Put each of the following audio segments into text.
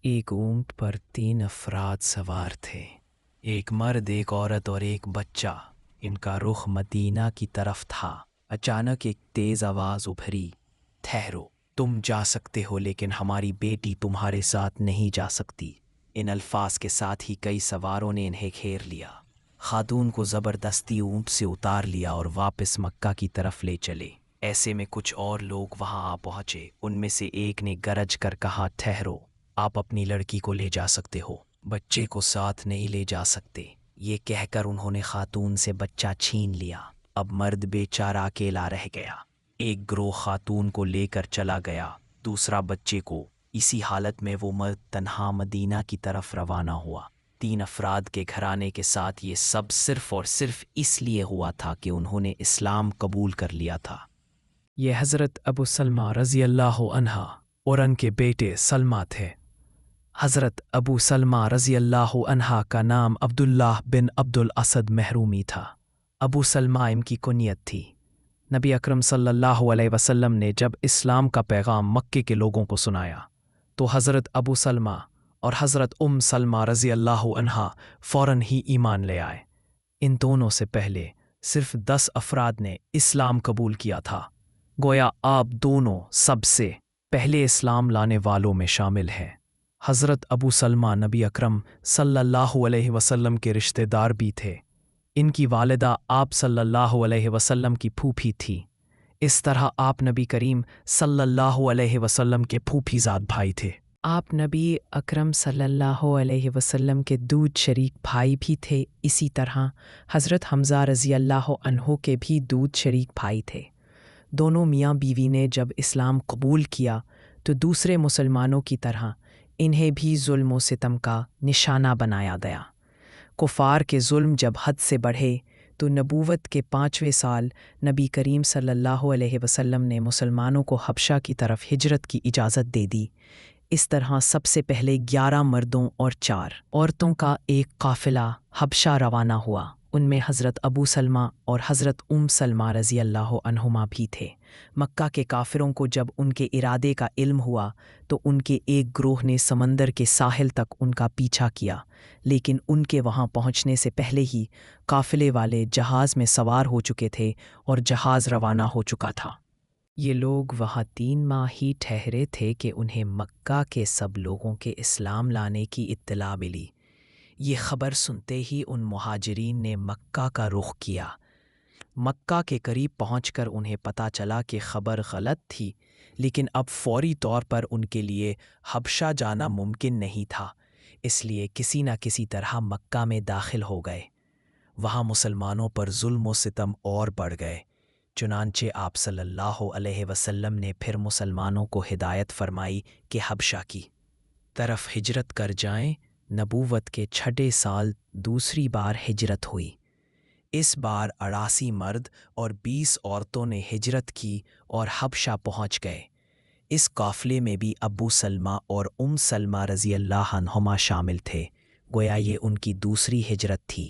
ایک اونٹ پر 3 افراد سوار تھے، ایک مرد، ایک عورت اور ایک بچہ۔ ان کا رخ مدینہ کی طرف تھا۔ اچانک ایک تیز آواز ابھری، ٹھہرو، تم جا سکتے ہو لیکن ہماری بیٹی تمہارے ساتھ نہیں جا سکتی۔ ان الفاظ کے ساتھ ہی کئی سواروں نے انہیں گھیر لیا، خاتون کو زبردستی اونٹ سے اتار لیا اور واپس مکہ کی طرف لے چلے۔ ایسے میں کچھ اور لوگ وہاں آ پہنچے۔ ان میں سے ایک نے گرج کر کہا، ٹھہرو، آپ اپنی لڑکی کو لے جا سکتے ہو، بچے کو ساتھ نہیں لے جا سکتے۔ یہ کہہ کر انہوں نے خاتون سے بچہ چھین لیا۔ اب مرد بیچارہ اکیلا رہ گیا۔ ایک گروہ خاتون کو لے کر چلا گیا، دوسرا بچے کو۔ اسی حالت میں وہ مرد تنہا مدینہ کی طرف روانہ ہوا۔ 3 افراد کے گھرانے کے ساتھ یہ سب صرف اور صرف اس لیے ہوا تھا کہ انہوں نے اسلام قبول کر لیا تھا۔ یہ حضرت ابو سلمہ رضی اللہ عنہ اور ان کے بیٹے سلمہ تھے۔ حضرت ابو سلمہ رضی اللہ عنہ کا نام عبداللہ بن عبد الاسد محرومی تھا۔ ابو سلمہ ان کی کنیت تھی۔ نبی اکرم صلی اللہ علیہ وسلم نے جب اسلام کا پیغام مکے کے لوگوں کو سنایا تو حضرت ابو سلمہ اور حضرت سلمہ رضی اللہ عنہا فوراً ہی ایمان لے آئے۔ ان دونوں سے پہلے صرف 10 افراد نے اسلام قبول کیا تھا، گویا آپ دونوں سب سے پہلے اسلام لانے والوں میں شامل ہیں۔ حضرت ابو سلمہ نبی اکرم صلی اللہ علیہ وسلم کے رشتہ دار بھی تھے۔ ان کی والدہ آپ صلی اللہ علیہ وسلم کی پھوپھی تھی۔ اس طرح آپ نبی کریم صلی اللہ علیہ وسلم کے پھوپھی زاد بھائی تھے۔ آپ نبی اکرم صلی اللہ علیہ وسلم کے دودھ شریک بھائی بھی تھے۔ اسی طرح حضرت حمزہ رضی اللہ عنہ کے بھی دودھ شریک بھائی تھے۔ دونوں میاں بیوی نے جب اسلام قبول کیا تو دوسرے مسلمانوں کی طرح انہیں بھی ظلم و ستم کا نشانہ بنایا گیا۔ کفار کے ظلم جب حد سے بڑھے تو نبوت کے 5ویں سال نبی کریم صلی اللہ علیہ وسلم نے مسلمانوں کو حبشہ کی طرف ہجرت کی اجازت دے دی۔ اس طرح سب سے پہلے 11 مردوں اور 4 عورتوں کا ایک قافلہ حبشہ روانہ ہوا۔ ان میں حضرت ابو سلمہ اور حضرت سلمہ رضی اللہ عنہما بھی تھے۔ مکہ کے کافروں کو جب ان کے ارادے کا علم ہوا تو ان کے ایک گروہ نے سمندر کے ساحل تک ان کا پیچھا کیا، لیکن ان کے وہاں پہنچنے سے پہلے ہی قافلے والے جہاز میں سوار ہو چکے تھے اور جہاز روانہ ہو چکا تھا۔ یہ لوگ وہاں 3 ماہ ہی ٹھہرے تھے کہ انہیں مکہ کے سب لوگوں کے اسلام لانے کی اطلاع ملی۔ یہ خبر سنتے ہی ان مہاجرین نے مکہ کا رخ کیا۔ مکہ کے قریب پہنچ کر انہیں پتہ چلا کہ خبر غلط تھی، لیکن اب فوری طور پر ان کے لیے حبشہ جانا ممکن نہیں تھا، اس لیے کسی نہ کسی طرح مکہ میں داخل ہو گئے۔ وہاں مسلمانوں پر ظلم و ستم اور بڑھ گئے۔ چنانچہ آپ صلی اللہ علیہ وسلم نے پھر مسلمانوں کو ہدایت فرمائی کہ حبشہ کی طرف ہجرت کر جائیں۔ نبوت کے 6 سال دوسری بار ہجرت ہوئی۔ اس بار 88 مرد اور 20 عورتوں نے ہجرت کی اور حبشہ پہنچ گئے۔ اس قافلے میں بھی ابو سلمہ اور سلمہ رضی اللہ عنہما شامل تھے، گویا یہ ان کی دوسری ہجرت تھی۔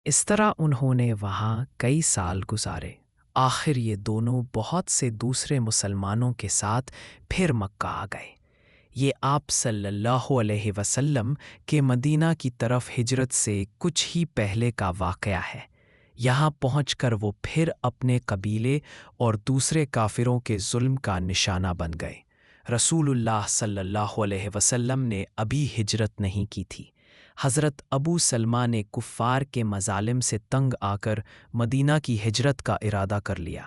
اس طرح انہوں نے وہاں کئی سال گزارے۔ آخر یہ دونوں بہت سے دوسرے مسلمانوں کے ساتھ پھر مکہ آ گئے۔ یہ آپ صلی اللہ علیہ وسلم کے مدینہ کی طرف ہجرت سے کچھ ہی پہلے کا واقعہ ہے۔ یہاں پہنچ کر وہ پھر اپنے قبیلے اور دوسرے کافروں کے ظلم کا نشانہ بن گئے۔ رسول اللہ صلی اللہ علیہ وسلم نے ابھی ہجرت نہیں کی تھی۔ حضرت ابو سلمہ نے کفار کے مظالم سے تنگ آ کر مدینہ کی ہجرت کا ارادہ کر لیا۔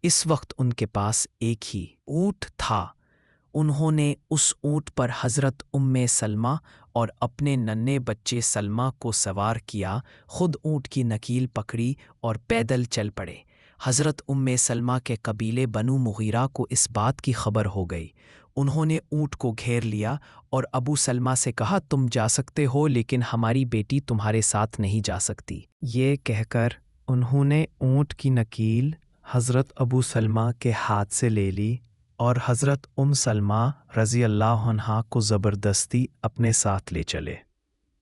اس وقت ان کے پاس ایک ہی اونٹ تھا۔ انہوں نے اس اونٹ پر حضرت سلمہ اور اپنے ننھے بچے سلمہ کو سوار کیا، خود اونٹ کی نکیل پکڑی اور پیدل چل پڑے۔ حضرت سلمہ کے قبیلے بنو مغیرہ کو اس بات کی خبر ہو گئی۔ انہوں نے اونٹ کو گھیر لیا اور ابو سلمہ سے کہا، تم جا سکتے ہو لیکن ہماری بیٹی تمہارے ساتھ نہیں جا سکتی۔ یہ کہہ کر انہوں نے اونٹ کی نکیل حضرت ابو سلمہ کے ہاتھ سے لے لی اور حضرت سلمہ رضی اللہ عنہا کو زبردستی اپنے ساتھ لے چلے۔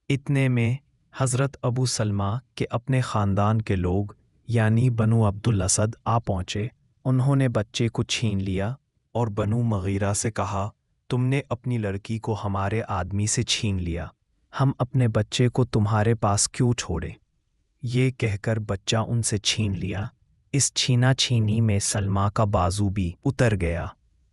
اتنے میں حضرت ابو سلمہ کے اپنے خاندان کے لوگ یعنی بنو عبد الاسد آ پہنچے۔ انہوں نے بچے کو چھین لیا اور بنو مغیرہ سے کہا، تم نے اپنی لڑکی کو ہمارے آدمی سے چھین لیا، ہم اپنے بچے کو تمہارے پاس کیوں چھوڑے؟ یہ کہہ کر بچہ ان سے چھین لیا۔ اس چھینا چھینی میں سلمہ کا بازو بھی اتر گیا۔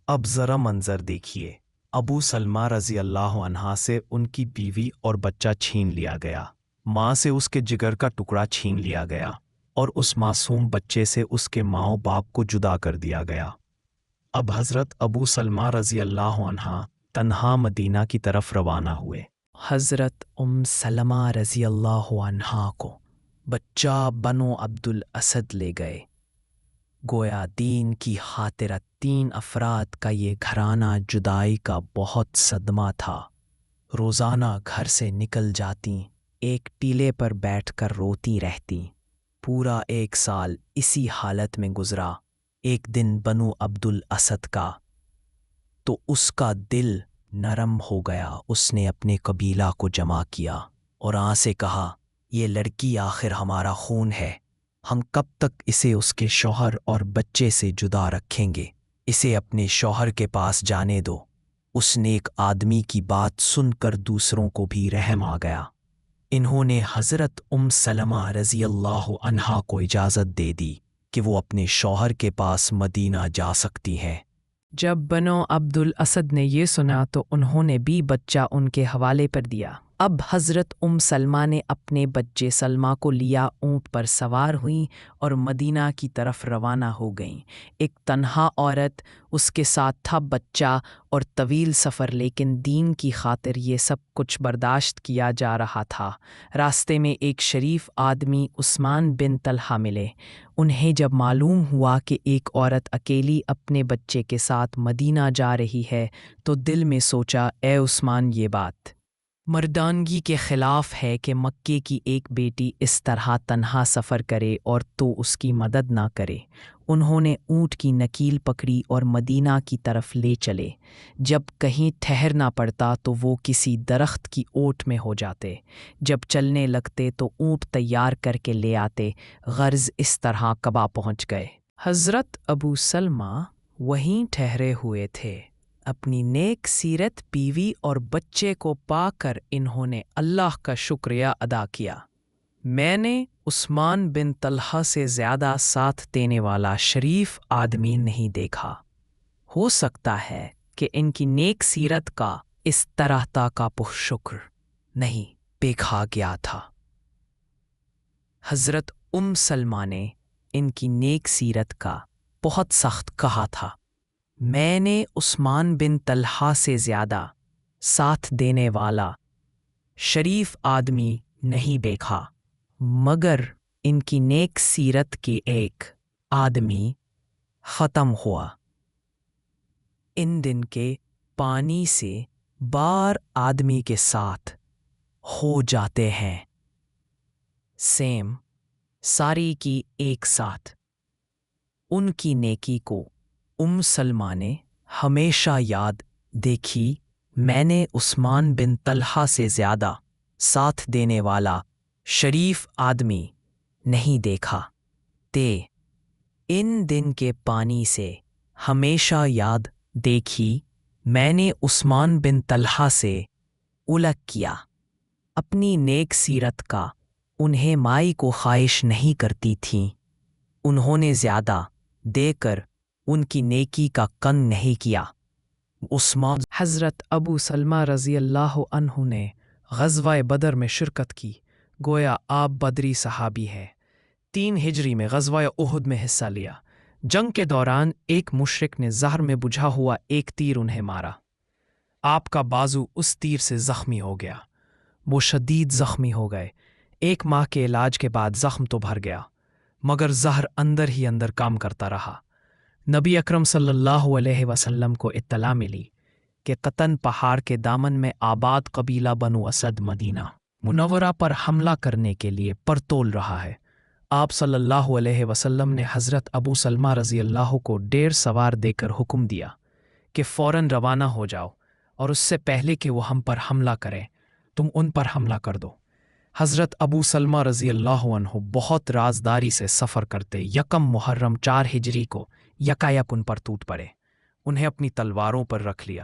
اب ذرا منظر دیکھیے، ابو سلمہ رضی اللہ عنہا سے ان کی بیوی اور بچہ چھین لیا گیا، ماں سے اس کے جگر کا ٹکڑا چھین لیا گیا، اور اس معصوم بچے سے اس کے ماں باپ کو جدا کر دیا گیا۔ اب حضرت ابو سلمہ رضی اللہ عنہا تنہا مدینہ کی طرف روانہ ہوئے۔ حضرت سلمہ رضی اللہ عنہا کو بچہ بنو عبد الاسد لے گئے۔ گویا دین کی خاطر 3 افراد کا یہ گھرانہ جدائی کا بہت صدمہ تھا۔ روزانہ گھر سے نکل جاتی، ایک ٹیلے پر بیٹھ کر روتی رہتی۔ پورا 1 سال اسی حالت میں گزرا۔ ایک دن بنو عبد الاسد کا تو اس کا دل نرم ہو گیا۔ اس نے اپنے قبیلہ کو جمع کیا اور سے کہا، یہ لڑکی آخر ہمارا خون ہے، ہم کب تک اسے اس کے شوہر اور بچے سے جدا رکھیں گے؟ اسے اپنے شوہر کے پاس جانے دو۔ اس نیک آدمی کی بات سن کر دوسروں کو بھی رحم آ گیا۔ انہوں نے حضرت سلمہ رضی اللہ عنہا کو اجازت دے دی کہ وہ اپنے شوہر کے پاس مدینہ جا سکتی ہیں۔ جب بنو عبد الاسد نے یہ سنا تو انہوں نے بھی بچہ ان کے حوالے پر دیا۔ اب حضرت سلمہ نے اپنے بچے سلمہ کو لیا، اونٹ پر سوار ہوئیں اور مدینہ کی طرف روانہ ہو گئیں۔ ایک تنہا عورت، اس کے ساتھ تھا بچہ اور طویل سفر، لیکن دین کی خاطر یہ سب کچھ برداشت کیا جا رہا تھا۔ راستے میں ایک شریف آدمی عثمان بن طلحہ ملے۔ انہیں جب معلوم ہوا کہ ایک عورت اکیلی اپنے بچے کے ساتھ مدینہ جا رہی ہے تو دل میں سوچا، اے عثمان، یہ بات مردانگی کے خلاف ہے کہ مکے کی ایک بیٹی اس طرح تنہا سفر کرے اور تو اس کی مدد نہ کرے۔ انہوں نے اونٹ کی نکیل پکڑی اور مدینہ کی طرف لے چلے۔ جب کہیں ٹھہرنا پڑتا تو وہ کسی درخت کی اوٹ میں ہو جاتے۔ جب چلنے لگتے تو اونٹ تیار کر کے لے آتے۔ غرض اس طرح قبا پہنچ گئے۔ حضرت ابو سلمہ وہیں ٹھہرے ہوئے تھے۔ اپنی نیک سیرت بیوی اور بچے کو پا کر انہوں نے اللہ کا شکریہ ادا کیا۔ میں نے عثمان بن طلحہ سے زیادہ ساتھ دینے والا شریف آدمی نہیں دیکھا۔ ہو سکتا ہے کہ ان کی نیک سیرت کا اس طرح کا شکر نہیں دیکھا گیا تھا۔ حضرت سلمہ نے ان کی نیک سیرت کا بہت سخت کہا تھا۔ میں نے عثمان بن طلحہ سے زیادہ ساتھ دینے والا شریف آدمی نہیں دیکھا، مگر ان کی نیک سیرت کے ایک آدمی ختم ہوا۔ ان دن کے پانی سے بار آدمی کے ساتھ ہو جاتے ہیں، سیم ساری کی ایک ساتھ۔ ان کی نیکی کو سلمہ نے ہمیشہ یاد دیکھی۔ میں نے عثمان بن طلحہ سے زیادہ ساتھ دینے والا شریف آدمی نہیں دیکھا۔ ان دن کے پانی سے ہمیشہ یاد دیکھی۔ میں نے عثمان بن طلحہ سے الگ کیا۔ اپنی نیک سیرت کا انہیں مائی کو خواہش نہیں کرتی تھیں۔ انہوں نے زیادہ دے کر ان کی نیکی کا کنگ نہیں کیا۔ عثمان حضرت ابو سلمہ رضی اللہ عنہ نے غزوہ بدر میں شرکت کی، گویا آپ بدری صحابی ہے۔ 3 ہجری میں غزوہ احد میں حصہ لیا۔ جنگ کے دوران ایک مشرک نے زہر میں بجھا ہوا ایک تیر انہیں مارا۔ آپ کا بازو اس تیر سے زخمی ہو گیا۔ وہ شدید زخمی ہو گئے۔ 1 ماہ کے علاج کے بعد زخم تو بھر گیا، مگر زہر اندر ہی اندر کام کرتا رہا۔ نبی اکرم صلی اللہ علیہ وسلم کو اطلاع ملی کہ قطن پہاڑ کے دامن میں آباد قبیلہ بنو اسد مدینہ منورہ پر حملہ کرنے کے لیے پرتول رہا ہے۔ آپ صلی اللہ علیہ وسلم نے حضرت ابو سلمہ رضی اللہ کو 1.5 سوار دے کر حکم دیا کہ فوراً روانہ ہو جاؤ، اور اس سے پہلے کہ وہ ہم پر حملہ کریں تم ان پر حملہ کر دو۔ حضرت ابو سلمہ رضی اللہ عنہ بہت رازداری سے سفر کرتے 1 محرم 4 ہجری کو یکایک ان پر ٹوٹ پڑے۔ انہیں اپنی تلواروں پر رکھ لیا۔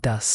10